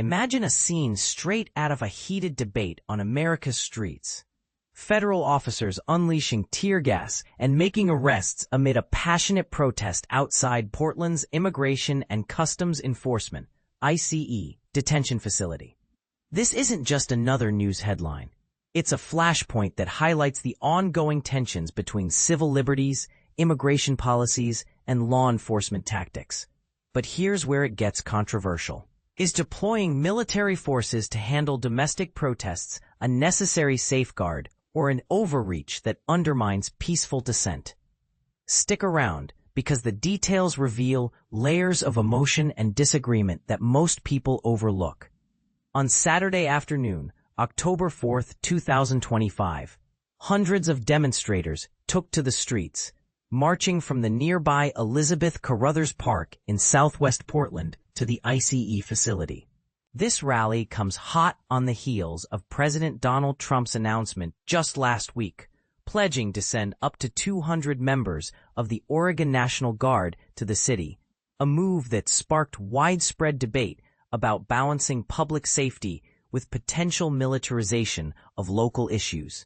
Imagine a scene straight out of a heated debate on America's streets. Federal officers unleashing tear gas and making arrests amid a passionate protest outside Portland's Immigration and Customs Enforcement (ICE) detention facility. This isn't just another news headline. It's a flashpoint that highlights the ongoing tensions between civil liberties, immigration policies, and law enforcement tactics. But here's where it gets controversial. Is deploying military forces to handle domestic protests a necessary safeguard or an overreach that undermines peaceful dissent? Stick around, because the details reveal layers of emotion and disagreement that most people overlook. On Saturday afternoon, October 4, 2025, hundreds of demonstrators took to the streets, marching from the nearby Elizabeth Carruthers Park in southwest Portland to the ICE facility. This rally comes hot on the heels of President Donald Trump's announcement just last week, pledging to send up to 200 members of the Oregon National Guard to the city, a move that sparked widespread debate about balancing public safety with potential militarization of local issues.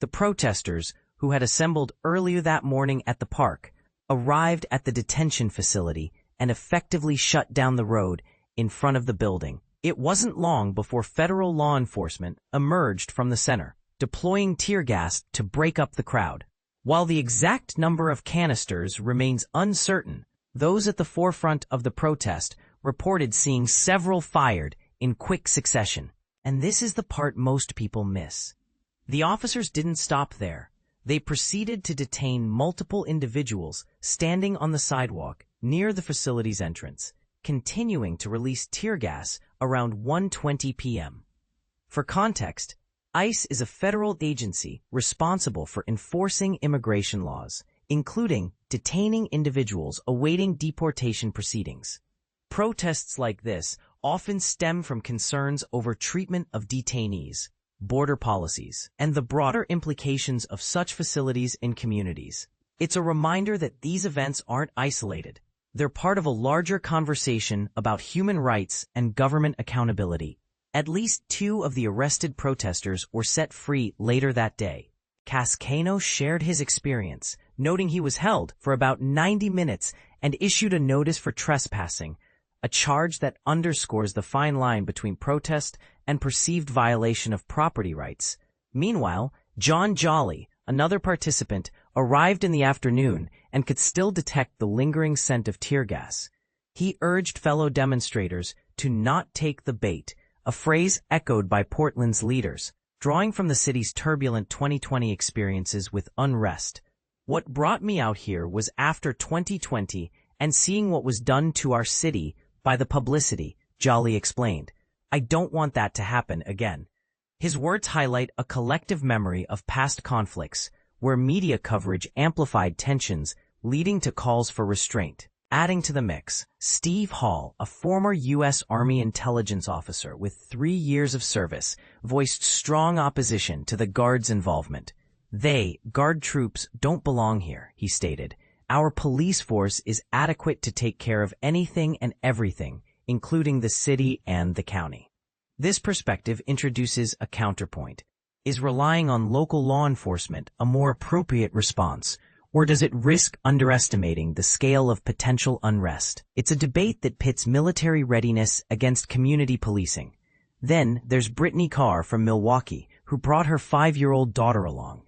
The protesters, who had assembled earlier that morning at the park, arrived at the detention facility and effectively shut down the road in front of the building. It wasn't long before federal law enforcement emerged from the center, deploying tear gas to break up the crowd. While the exact number of canisters remains uncertain, those at the forefront of the protest reported seeing several fired in quick succession. And this is the part most people miss. The officers didn't stop there. They proceeded to detain multiple individuals standing on the sidewalk near the facility's entrance, continuing to release tear gas around 1:20 p.m. For context, ICE is a federal agency responsible for enforcing immigration laws, including detaining individuals awaiting deportation proceedings. Protests like this often stem from concerns over treatment of detainees, border policies, and the broader implications of such facilities in communities. It's a reminder that these events aren't isolated. They're part of a larger conversation about human rights and government accountability. At least 2 of the arrested protesters were set free later that day. Cascano shared his experience, noting he was held for about 90 minutes and issued a notice for trespassing, a charge that underscores the fine line between protest and perceived violation of property rights. Meanwhile, John Jolly, another participant, arrived in the afternoon and could still detect the lingering scent of tear gas. He urged fellow demonstrators to not take the bait, a phrase echoed by Portland's leaders, drawing from the city's turbulent 2020 experiences with unrest. What brought me out here was after 2020 and seeing what was done to our city by the publicity, Jolly explained. I don't want that to happen again. His words highlight a collective memory of past conflicts, where media coverage amplified tensions, leading to calls for restraint. Adding to the mix, Steve Hall, a former U.S. Army intelligence officer with 3 years of service, voiced strong opposition to the Guard's involvement. They, Guard troops, don't belong here, he stated. Our police force is adequate to take care of anything and everything, including the city and the county. This perspective introduces a counterpoint. Is relying on local law enforcement a more appropriate response, or does it risk underestimating the scale of potential unrest? It's a debate that pits military readiness against community policing. Then there's Brittany Carr from Milwaukee, who brought her 5-year-old daughter along.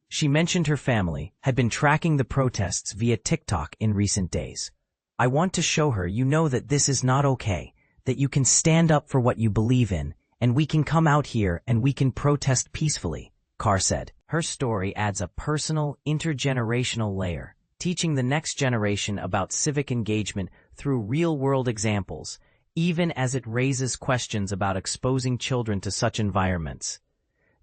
She mentioned her family had been tracking the protests via TikTok in recent days. I want to show her you know that this is not okay, that you can stand up for what you believe in, and we can come out here and we can protest peacefully, Carr said. Her story adds a personal, intergenerational layer, teaching the next generation about civic engagement through real-world examples, even as it raises questions about exposing children to such environments.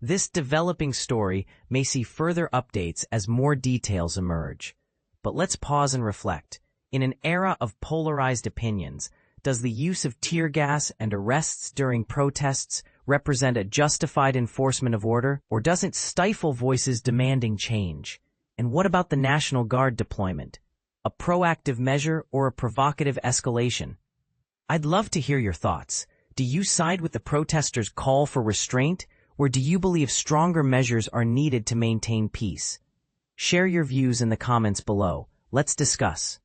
This developing story may see further updates as more details emerge. But let's pause and reflect. In an era of polarized opinions, does the use of tear gas and arrests during protests represent a justified enforcement of order, or does it stifle voices demanding change? And what about the National Guard deployment? A proactive measure or a provocative escalation? I'd love to hear your thoughts. Do you side with the protesters' call for restraint, or do you believe stronger measures are needed to maintain peace? Share your views in the comments below. Let's discuss.